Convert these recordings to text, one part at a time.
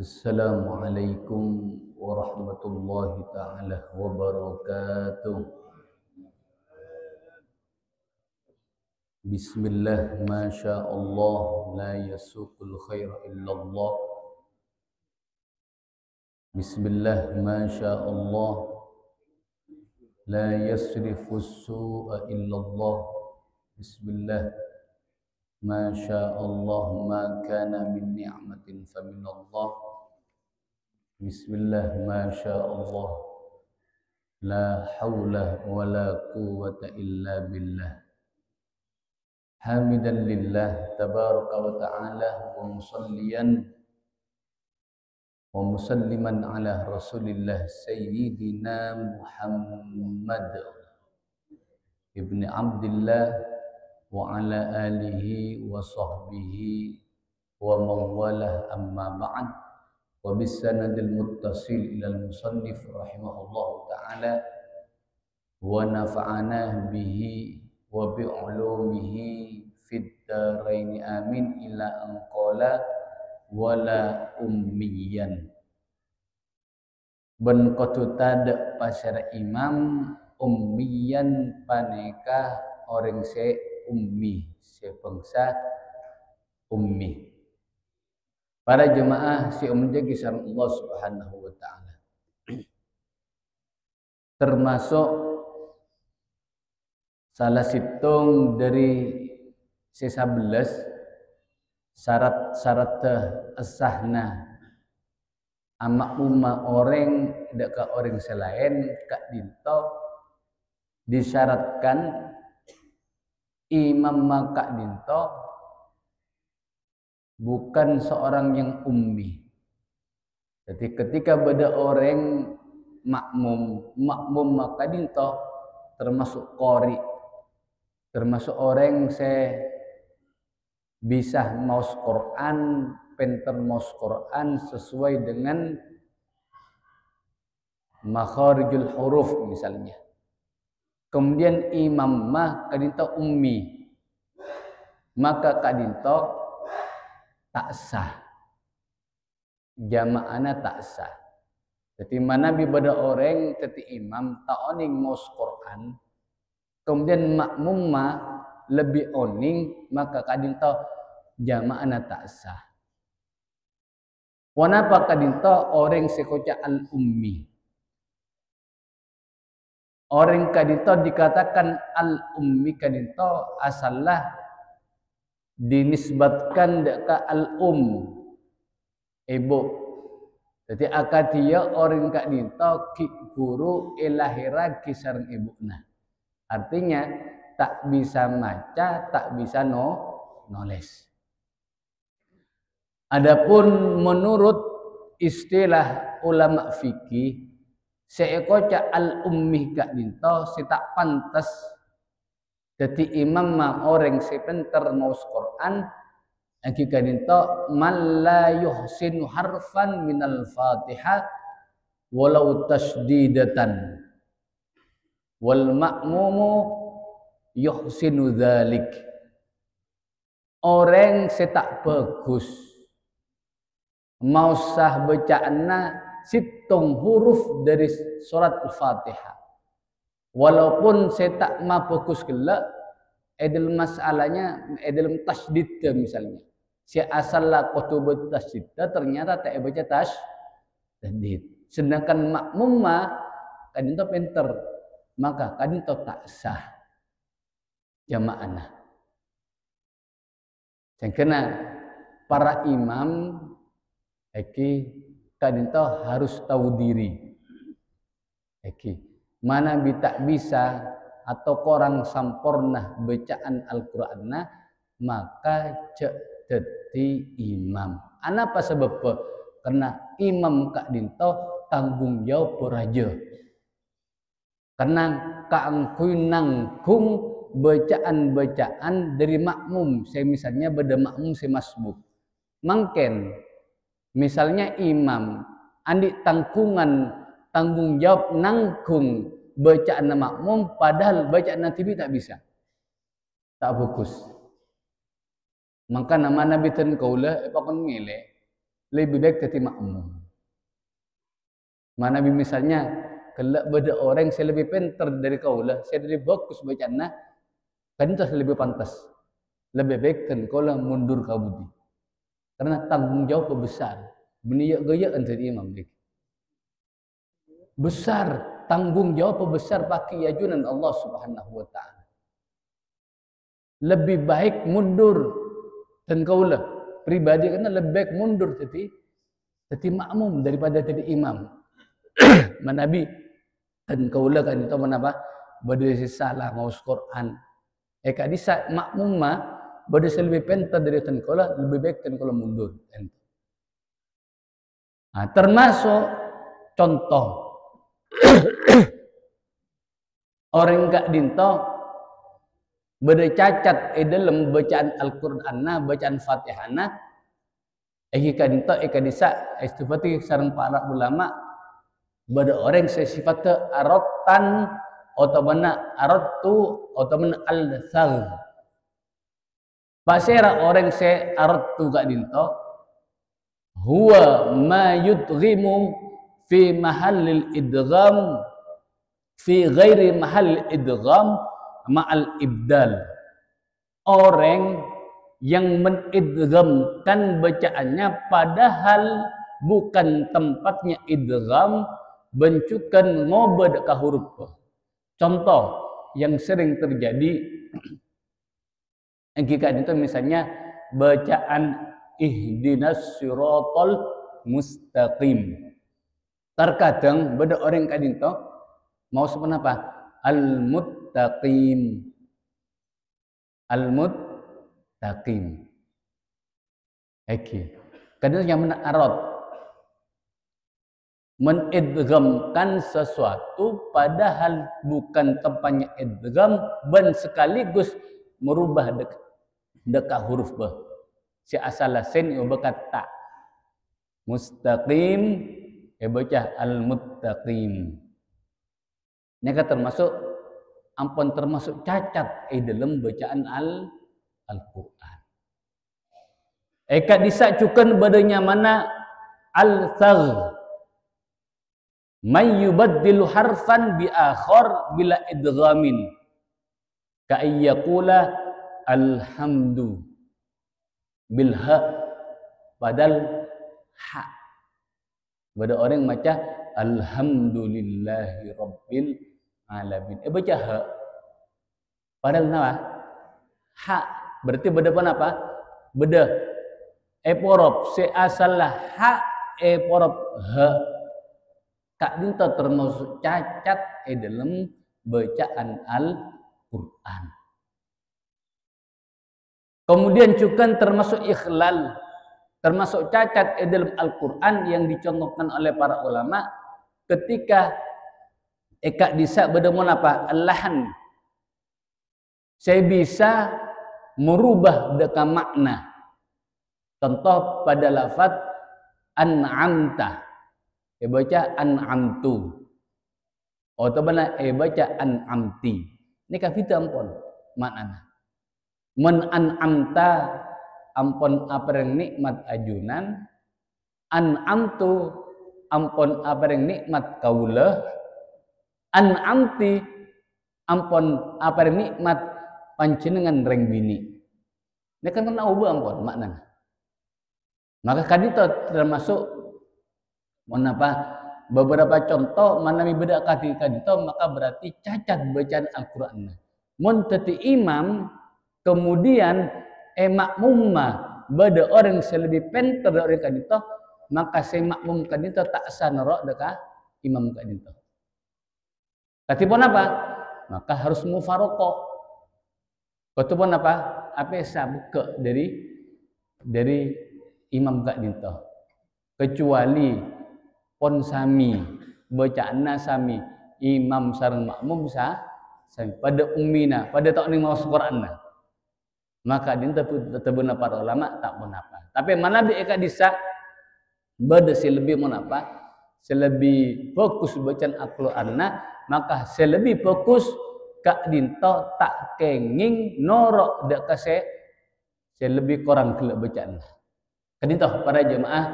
Assalamualaikum warahmatullahi ta'ala wabarakatuh. Bismillah, masya Allah, la yasuqul khaira illallah. Bismillah, masya Allah, la yasrifus su'a illallah. Bismillah, masya Allah, ma kana min ni'matin faminallah. Bismillah, masya Allah, la hawla wa la quwwata illa billah. Hamidan lillah tabaraka wa ta'ala wa musalliyan wa musalliman ala rasulillah sayyidina Muhammad ibni Abdillah wa ala alihi wa sahbihi wa mawalah, amma ba'd. Wa bisanadil muttasil ilal musannif rahimahullahu ta'ala wa nafa'ana bihi wa bi'ulumihi fid daraini amin ila anqala wala ummiyan. Ben kotutad pasar imam ummiyan paneka orang se ummi, se bangsa ummi. Para jemaah si ummi kisah Allah Subhanahu wa taala. Termasuk salah situng dari C11 syarat-syarat asahna amak umma orang dekat orang selain kak dinto disyaratkan imam maka dinto bukan seorang yang ummi. Jadi ketika beda orang makmum maka dinto termasuk qori, termasuk orang saya bisa maus Quran, pinter maus Quran sesuai dengan makharijul huruf misalnya. Kemudian imam mah kadinto ummi, maka kadinto tak sah, jamaahna tak sah. Jadi mana bibada orang teti imam tak oning maus Quran, kemudian makmum mah lebih oning, maka kadinto jamaahna tak sah. Wanapa kadinto orang sekoca al ummi. Orang kadinto dikatakan al ummi kadinto asallah dinisbatkan deka al ibu. Jadi akadia orang kadinto ki guru elahira kisareng ibuna. Artinya tak bisa maca, tak bisa nulis. Adapun menurut istilah ulama fikih, seekoca al-ummi kak dinto si tak pantas jadi imam ma orang si pinter maus Quran aki kak dinto man la yuhsinu harfan minal Fatihah walau tasdidatan wal ma'mumu yuhsinu dzalik. Orang setak bagus mau sah bacaanna situng huruf dari surat Al-Fatihah. Walaupun setak ma bagus gelak edel masalahnya edel tasdid ke misalnya. Si asal la kutubut tasdid ternyata tak baca tasdid. Sedangkan makmum ma kadinto pinter, maka kadinto tak sah jamaahna. Sangkena para imam eki kadinto harus tahu diri. Eki mana tak bisa atau korang sampurna bacaan Al-Qur'anna maka cek dadi imam. Anapa sebab? Karena imam kadinto tanggung jawab raja. Karena kaangkuy nanggung bacaan-bacaan dari makmum. Saya misalnya beda makmum saya masbuk. Mangken misalnya imam andi tanggung jawab nanggung bacaan makmum padahal bacaan TV tak bisa. Tak fokus. Maka nama Nabi ten kaula pakon ngele lebih baik tadi makmum. Mana misalnya kalau beda orang saya lebih pintar dari kau lah, saya lebih bagus bacaan, kan itu lebih pantas. Lebih baik kan kau lah mundur kau budi. Karena tanggung jawab besar. Beniak gaya jadi imam dik. Besar tanggung jawab besar pakai ajunan Allah Subhanahu wa taala. Lebih baik mundur dan kau lah pribadi karena lebih baik mundur jadi makmum daripada jadi imam. Manabi dan kaulah kan itu menapa berdiri salah mau Quran kak disa makmum mah berdiri lebih pintar dari tan kaulah lebih baik tan kaulah mundur. Nah, termasuk contoh orang kak dinto bercacat dalam bacaan Al-Qur'an bacaan Fatihah kak dinto kak disa istifati sareng para ulama pada orang saya sifatnya arotan atau mana arotu atau mana al-thal. Pasera orang saya arotu gak dinto, huwa ma yudghimu fi mahallil idgham fi ghairi mahall idgham ma'al ibdal. Orang yang menidghamkan bacaannya padahal bukan tempatnya idgham bencukan ngobad ka huruf. Contoh yang sering terjadi jika itu misalnya bacaan ihdinas siratal mustaqim. Terkadang beda orang kadinto mau seperti apa? Al-muttaqim. Al-muttaqim. Kadang yang mana arad menidghamkan sesuatu padahal bukan tempatnya idgham dan sekaligus merubah dekat huruf ba. Si asal sin bakat ta. Mustaqim baca al-muttaqim. Ini termasuk ampun termasuk cacat dalam bacaan Al-Qur'an. Eka disacukan badanya mana al-thagh. May yubaddilu harfan bi akhar bila idghamin ka ayyaqula alhamdu bil ha padal ha. Pada orang baca alhamdulillahi rabbil alamin. Baca ha. Padahal apa? Ha. Berarti beda apa? Beda porob se asalah ha porob ha. Kak dinto termasuk cacat dalam bacaan Al-Qur'an. Kemudian juga termasuk ikhlal, termasuk cacat dalam Al-Qur'an yang dicontohkan oleh para ulama ketika kak disa berdemun apa? Al-lahan. Saya bisa merubah deka makna. Contoh pada lafaz an'amta. Baca an'amtu atau mana baca an'amti. Ini kafita ampun maknanya. Men an'amta ampun apa yang nikmat ajunan, an'amtu ampun apa yang nikmat kaulah, an'amti ampun apa yang nikmat panjenengan reng bini. Ini kan kena ubah ampun maknanya. Maka kadito termasuk menapa beberapa contoh mana beda ketika itu maka berarti cacat bacaan Al-Qur'an. Mun teti imam kemudian makmumma beda orang selebih pintar dari kadito maka si makmum kadito tak sanro deka imam kadito. Katipun apa? Maka harus mufaroqah. Katipun apa? Apa sabuka dari imam kadito. Kecuali pon sami bacaan sami imam sareng makmum sami pada ummina pada tak ning maos Quran maka din tetebuna para ulama tak menapa tapi mana bi eka disa bade selebih menapa selebih fokus bacaan Al-Qur'an maka selebih fokus kak dinto tak kenging norok dak kase selebih korang kelak bacaan kadinto para jemaah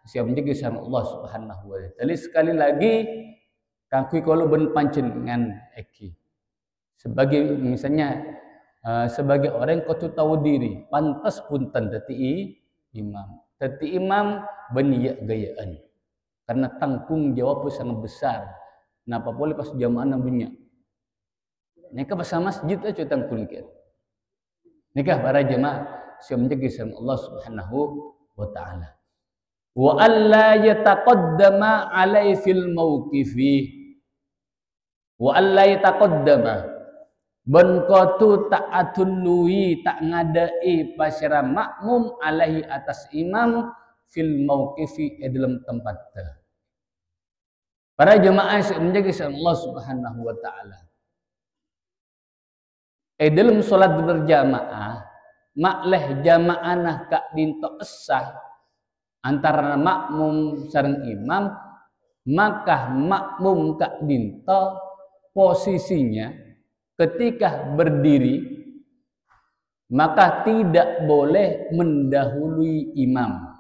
siap menjaga sama Allah Subhanahu wa taala. Sekali lagi kangkui kalau ben panjenengan eki sebagai misalnya sebagai orang kau tahu diri pantas punten tati imam beniak gayaan karena tanggung jawab sangat besar. Napa boleh pas jamaah banyak nikah pas masjid aja tanggung kita nikah para jamaah siap menjaga sama Allah Subhanahu wa taala. Wa alla yataqaddama alai fil mauqifi wa alla yataqaddama ben kotu tak atului tak ngadai pasira makmum alaihi atas imam fil mauqifi dalam tempatnya. Para jemaah yang menjaga Allah Subhanahu wa taala. Dalam salat berjamaah makleh jamaah nah kak dinto esah antara makmum sareng imam, maka makmum kak dinto posisinya ketika berdiri maka tidak boleh mendahului imam.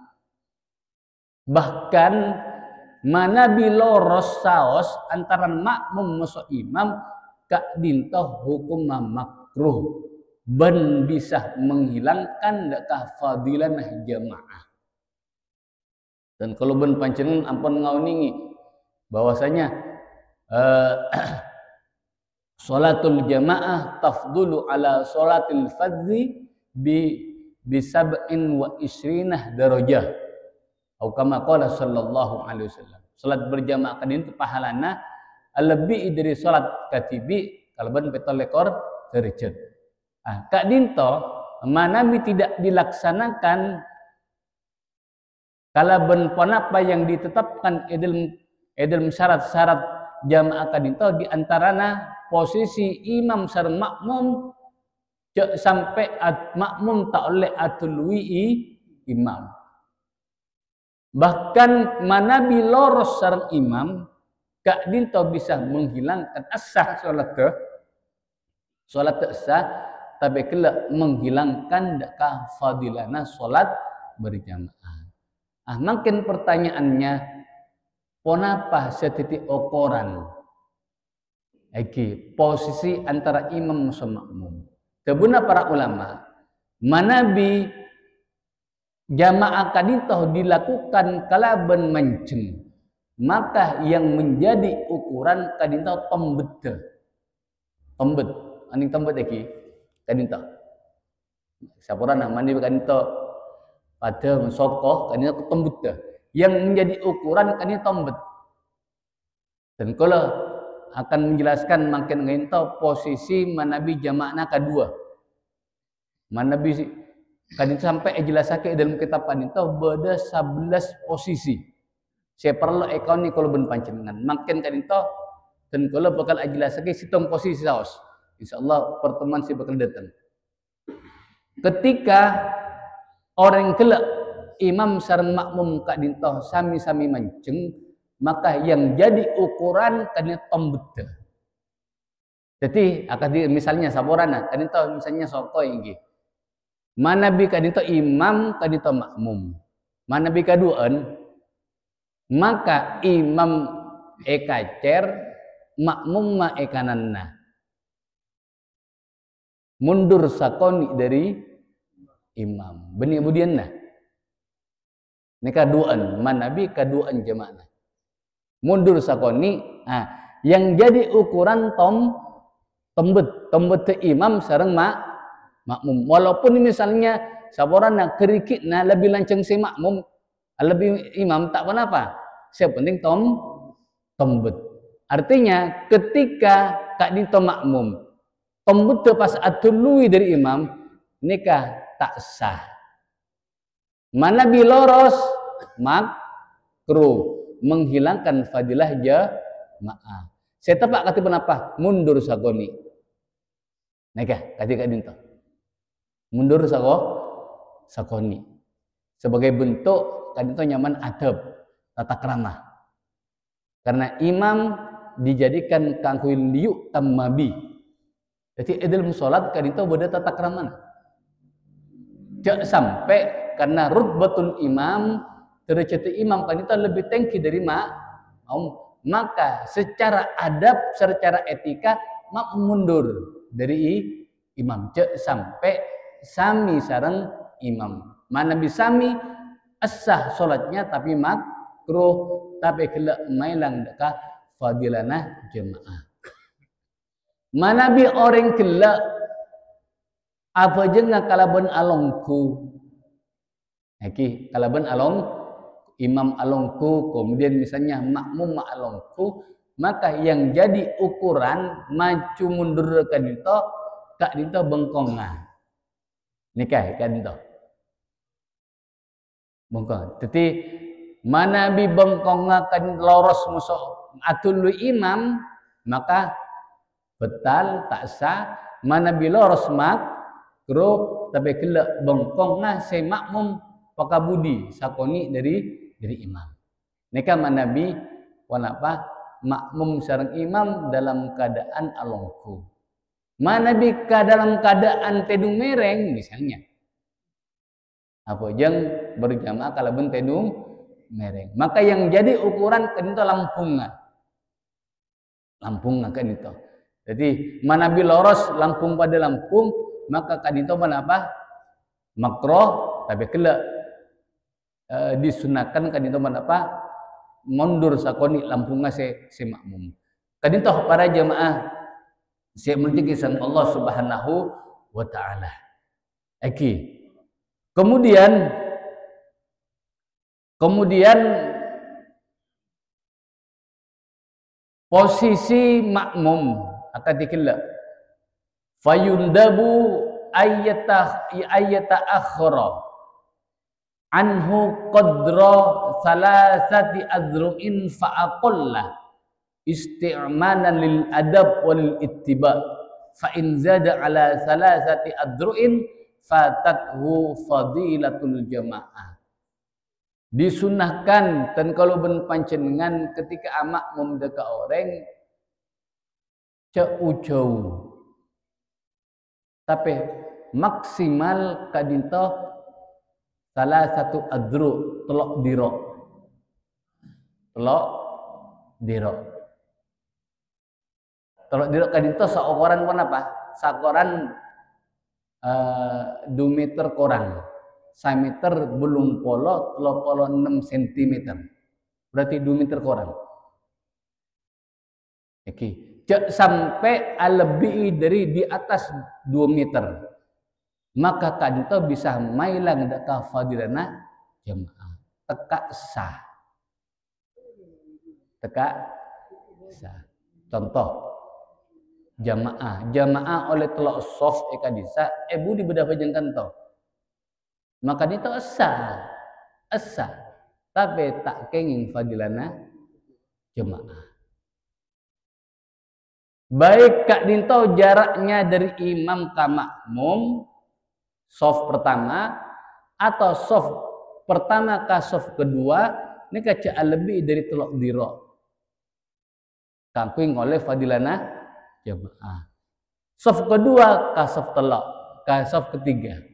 Bahkan mana biloros saos antara makmum masuk imam kak dinto hukum makruh ben bisa menghilangkan dakah fadilan jamaah. Dan kalau ben panjenengan ampun ngauningi bahwasanya salatul jamaah tafdulu ala salatil fardhi bi sab'in wa isrinah darajah. Atau kama qala sallallahu alaihi wasallam. Salat berjamaah kadin itu pahalana lebih dari salat katibi kalban 17 derajat. Kak dinto manami tidak dilaksanakan kalau ben apa yang ditetapkan dalam syarat-syarat jamaah kadinto di antarana posisi imam sareng makmum sampai makmum tak oleh atului imam. Bahkan manabi loros sareng imam kak dinto bisa menghilangkan asah salat asah tapi kelak menghilangkan dakah fadilana salat berjamaah. Makin pertanyaannya, ponapa setitik ukuran posisi antara imam sama makmum. Kebuna para ulama, manabi jamaah kadintoh dilakukan kalaban mancing, maka yang menjadi ukuran kadintoh tombet, aning tombet kadintoh. Sapurana mandi kadintoh pada mensokoh kadintoh tombet yang menjadi ukuran kadintoh tombet. Dan kalau akan menjelaskan makin ngento posisi manabi jamaahna kedua. Manabi kadin sampai jelasake dalam kitab kadinto beda 11 posisi. Saya perlu ekoni kalau ben panjenengan. Makin kadinto dan kalau bakal jelasake situng posisi saos. Insyaallah pertemuan si bakal datang. Ketika orang kelak imam sareng makmum kadinto sami-sami mancing, maka yang jadi ukuran kadinto tombet. Jadi misalnya saborana kadinto misalnya soko inggih. Manabi kadinto imam kadinto makmum. Manabi kaduan maka imam ekacer makmum ma ekananna. Mundur sakoni dari imam. Benih kemudianna. Ini kaduan manabi kaduan jamaah. Mundur sakoni, yang jadi ukuran tombet imam sareng makmum. Walaupun misalnya saborana kerikitna lebih lanceng si makmum, lebih imam tak apa-apa. Yang penting tombet. Artinya ketika kak dinto makmum, tombet pas atului dari imam, nikah tak sah. Mana biloros makruh. Menghilangkan fadilah jamaah. Saya tepak kata kenapa? Mundur sakoni. Nekah kata dinto. Mundur sakoni. Sebagai bentuk kadinto nyaman adab, tata krama. Karena imam dijadikan kangkui liuk tamabi. Jadi dalam salat kadinto beda tata krama. Jak sampai karena rutbatul imam derajat imam kan itu lebih tinggi dari maka secara adab, secara etika mak mundur dari imam cek sampai sami sareng imam. Mana bisa sami asah salatnya tapi makruh, tapi kelak mailang deka fadilana jemaah. Mana bi orang kelak apa jenga kalaban alongku. Iki kalaban imam alongku, kemudian misalnya makmum alongku, maka yang jadi ukuran maju mundur kan itu kak dito bengkonga. Nikah kan dito. Bengkong. Jadi mana bi bengkonga kan loros musuh atul imam, maka betal tak sah. Mana bi loros makruh, tapi kelak bengkonga se makmum pakabudi sakoni dari imam. Neka manabi wanapa makmum sareng imam dalam keadaan alongku. Manabi dalam keadaan tedung mereng misalnya. Apa jeng berjamaah kalau ben tedung mereng. Maka yang jadi ukuran kan itu lampunga. Lampunga kan itu. Jadi manabi loros lampung pada lampung, maka kan itu apa? Makroh, tapi kelak disunahkan kan itu apa? Mundur sakoni lampungnya se makmum. Kan itu para jemaah saya menuju sang Allah Subhanahu wa taala. Oke. Kemudian posisi makmum akan dikira fayundabu ayyata akhra anhu qadra salasati azru'in fa'aqallah isti'manan lil adab wal ittiba fa in zada ala salasati azru'in fatathu fadilatul jamaah. Disunahkan dan kalau ben panjenengan ketika amak memdeka orang jauh tapi maksimal kadinto salah satu adru telok diro kadinto seokoran pun apa sakoran 2 meter korang 1 meter belum polo 6 cm berarti 2 meter korang. Oke, sampai lebih dari di atas 2 meter maka kanto bisa mailang daka fadilana jamaah teka sah. Contoh jamaah oleh telok soft ekadisa budi bedah pajang kanto maka itu sah tapi tak kenging fadilana jemaah. Baik kak dinto jaraknya dari imam ke makmum soft pertama atau soft pertama ke soft kedua ini kaca lebih dari telok diro kangkuing oleh fadilana jemaah. Soft kedua ke soft telok ke soft ketiga.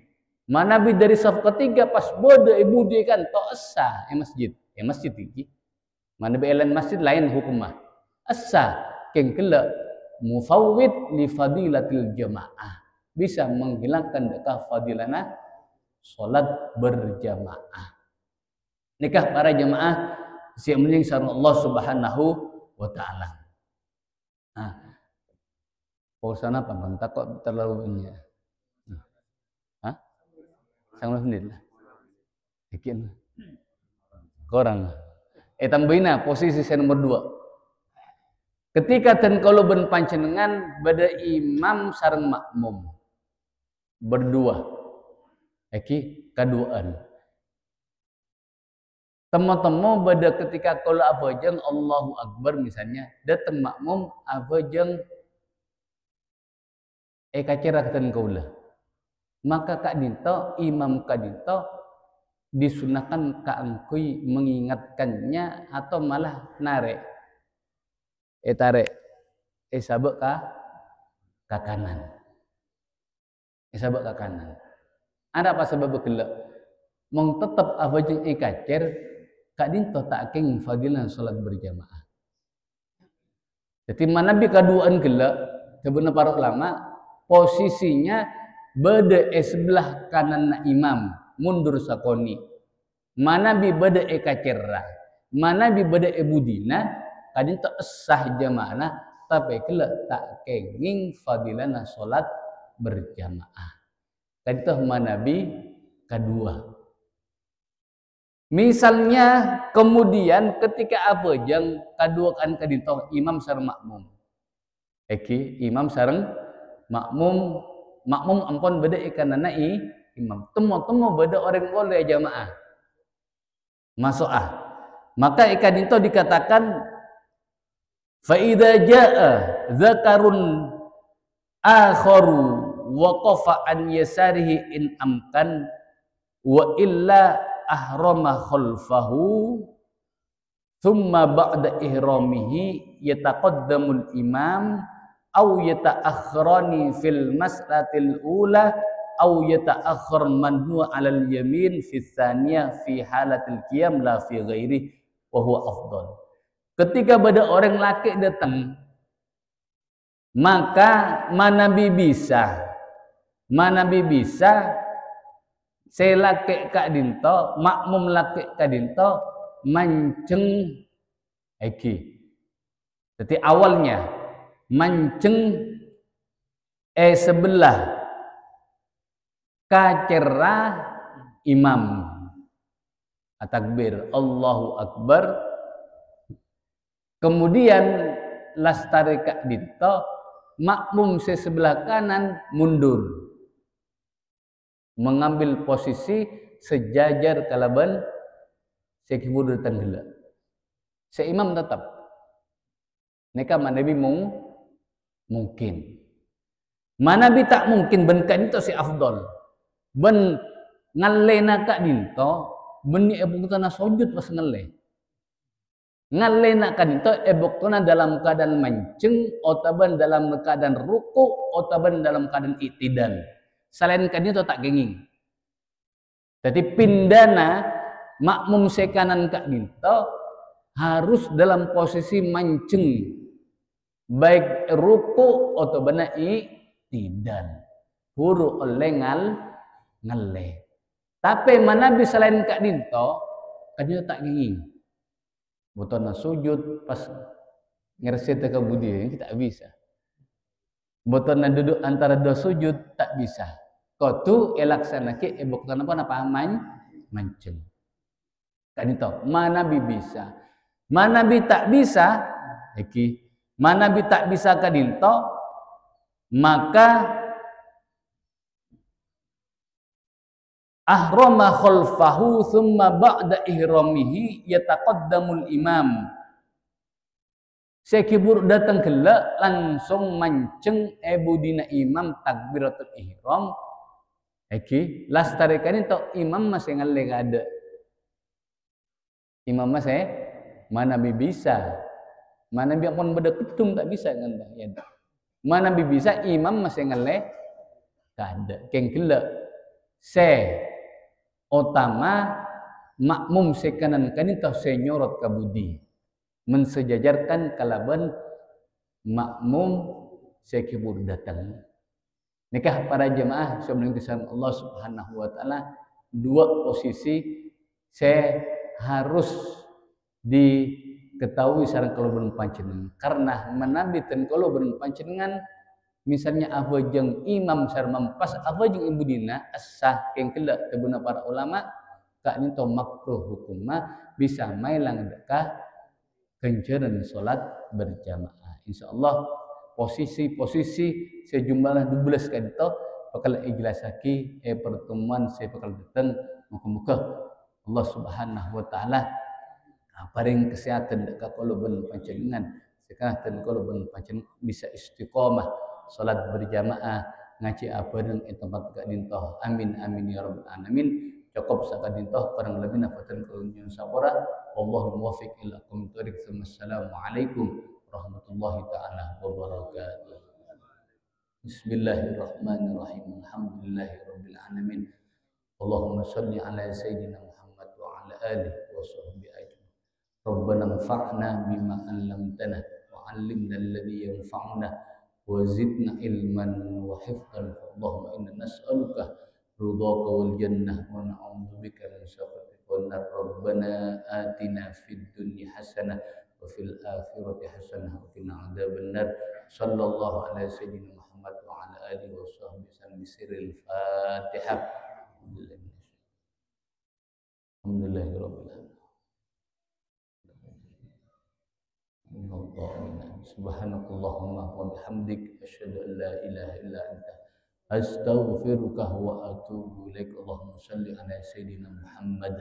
Mana bi dari saf ketiga pas bodoh ibu dia kan to asa masjid iki. Mana bi elan masjid lain hukumah. Asa keng kela mufawwid li fadilatil jamaah. Bisa menghilangkan dekah fadilana salat berjamaah. Nikah para jamaah siap menying sareng Allah Subhanahu wa taala. Nah, pausana apa takut terlalu ini. Sangat menit lah. Bikin korang. Tambahina posisi saya nomor 2. Ketika dan kalau ben panjenengan beda imam sareng makmum berdua. Iki kaduaan. Temu-temu beda ketika kalau abajeng Allahu Akbar misalnya datang makmum abajeng kaceratan kaulah. Maka kak dinto imam kak dinto disunahkan kak angkui mengingatkannya atau malah nare tarik sabak ke kanan sabak ke kanan ada apa sebab gelap mong tetap abajeng kacer kak dinto tak keng fadilah salat berjamaah. Jadi manabi kaduaan gelak sebenarnya para ulama posisinya beda sebelah kanan imam mundur sakoni. Manabi beda kacerra. Manabi beda budina kadin tak sah jamaah tapi gelak tak kenging fadilana salat berjamaah. Kadin tak manabi kedua. Misalnya kemudian ketika apa yang kaduakan kadinto imam sareng makmum. Imam sareng makmum ampun beda ikanana imam. Temu beda orang boleh jamaah. Masukah. Maka kadinto dikatakan fa idza jaa dzakarun akharu waqafa an yasarihi in amkan wa illa ahrama khalfahu thumma ba'da ihramihi yataqaddamul imam aw yata'akhirani fil mas'latil ula aw yata'akhir man huwa 'alal yamin fi tsaniyah fi halatil qiyam la fi ghairi wa huwa afdal. Ketika pada orang laki datang maka manabi bisa saya laki kak dinto, makmum laki kak dinto, manceng eki. Jadi awalnya manceng sebelah kacerah imam. Takbir Allahu Akbar. Kemudian lastari kak dinto, makmum sebelah kanan mundur. Mengambil posisi sejajar kalaban sekibur datang gila. Seimam tetap. Neka manabi mungkin. Manabi tak mungkin benkan itu si afdol. Ben ngalena kak dinto, beni ebuktana sujud pas ngale. Ngalena kak dinto ebuktana dalam keadaan mancing, otaban dalam keadaan ruku, otaban dalam keadaan iktidal. Selain kan itu tak genging. Jadi pindana makmum sekanan kak dinto harus dalam posisi mancing, baik ruku atau benar tidak. Huru oleh ngale. Tapi manabi selain kak dinto kan itu tak genging. Botona sujud pas ngerset ke budi kita bisa. Botona duduk antara dua sujud tak bisa. Kau tu elaksanake botona apa mancing. Kan itu mana bi bisa. Mana bi tak bisa. Mana bi tak bisa kadinto maka ahrama khalfahu thumma ba'da ihramihi yataqaddamul imam. Sekibur datang gelak langsung manceng budina imam takbiratul ihram. Lastarikan itu imam masih ngaleng ada. Imam masih mana bisa. Mana biar pun beda ketung tak bisa nganda. Ya. Mana bisa imam masih ngaleng ada. Keng gelak utama makmum sekanan kan itu senyorot kabudi. Mensejajarkan kalaban makmum sekibur datang. Nikah para jemaah sebelum kesan Allah Subhanahu wa taala dua posisi saya harus diketahui sareng kalaban panjenengan karena menabitan kalaban panjenengan misalnya apa jeung imam sareng mampas apa jeung ibu dina sah keng kelak tebuna para ulama kak ni to makruh hukumna bisa mailang dekah kenceran salat berjamaah. Insyaallah posisi sejumlah 12 kali itu bakal ikhlasaki pertemuan saya bakal datang muka-muka Allah Subhanahu wa taala paring kesehatan dekat kalaban panjenengan sekatan kalaban panjenengan bisa istiqomah salat berjamaah ngaji abareng tempat gak dintoh. Amin amin ya rabbal alamin. Cukup sakadin toh kurang lebih nafatan keunjun sabora. Allahul muwaffiq ila aqwamit thoriq. Assalamualaikum warahmatullahi taala wabarakatuh. Bismillahirrahmanirrahim. Alhamdulillahirabbil alamin. Allahumma shalli ala sayyidina Muhammad wa ala alihi wa sahbihi ajma'in. Rabbana anfa'na bima 'allamtana wa 'allimna alladhi yanfa'una wa zidna ilman wa hifdhan. Allahumma inna nas'aluka ridhaka wal jannah wa na'udzubika min sakhatika wan nar. Rabbana atina fid dunya hasanah wa fil akhirati hasanah wa qina adzabannar. Sallallahu ala sayyidina Muhammad wa ala alihi wa sahbihi sallam. Sirril Fatihah. Alhamdulillahirabbil alamin. Subhanakallahumma wa bihamdik asyhadu an la ilaha illa anta astaghfiruka wa atubu ilaik. Allahumma shalli ala sayyidina Muhammad.